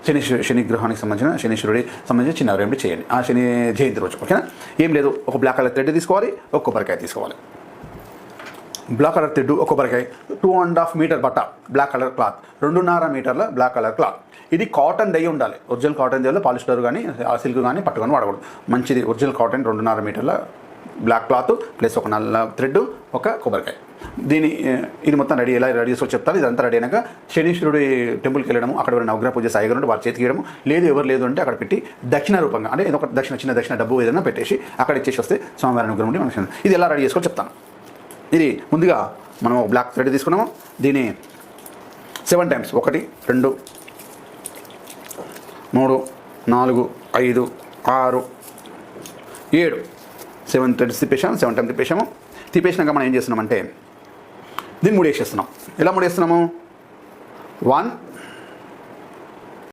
శని గ్రహానికి సంబంధించిన శనీశ్వరుడి సంబంధించిన చిన్న రెమెడీ చేయండి ఆ శని జయంతి రోజు. ఓకేనా? ఏం లేదు, ఒక బ్లాక్ కలర్ థ్రెడ్ తీసుకోవాలి, ఒక కొబ్బరికాయ తీసుకోవాలి. బ్లాక్ కలర్ థ్రెడ్, ఒక కొబ్బరికాయ, 2.5 మీటర్ బట్ట, బ్లాక్ కలర్ క్లాత్, 2.5 మీటర్ల బ్లాక్ కలర్ క్లాత్. ఇది కాటన్ దయ్యి ఉండాలి, ఒరిజినల్ కాటన్ దయ్యలో పాలిస్టర్ కానీ సిల్క్ కానీ పట్టు కానీ వాడకూడదు. మంచిది ఒరిజినల్ కాటన్ 2.5 మీటర్ల బ్లాక్ క్లాత్ ప్లస్ ఒక నల్ల థ్రెడ్, ఒక కొబ్బరికాయ. ఇది మొత్తం ఎలా రెడీ చేసుకో చెప్తాను. ఇదంతా రెడీ అయినాక శనీశ్వరుడి టెంపుల్కి వెళ్ళడము, అక్కడ ఎవరైనా నవగ్రహ పూజ సాయిగారు ఉంటే వారి చేతికి ఇవ్వడము, లేదు ఎవరు లేదు అంటే అక్కడ పెట్టి దక్షిణ రూపంగా అంటే ఏదో ఒక చిన్న దక్షిణ డబ్బు ఏదైనా పెట్టేసి అక్కడ ఇచ్చేసి వస్తే స్వామివారి అనుగ్రహం ఉండి మనకి. ఇది ఎలా రెడీ చేసుకో చెప్తాను. ఇది ముందుగా మనం ఒక బ్లాక్ థ్రెడ్ తీసుకున్నాము, దీన్ని 7 టైమ్స్ 1 2 3 4 5 6 7 7 థ్రెడ్స్ తిప్పేసాము, 7 టైమ్స్ తిప్పేసినాక మనం ఏం చేస్తున్నామంటే దీన్ని ముడేసేస్తున్నాం. ఎలా ముడేస్తున్నాము? 1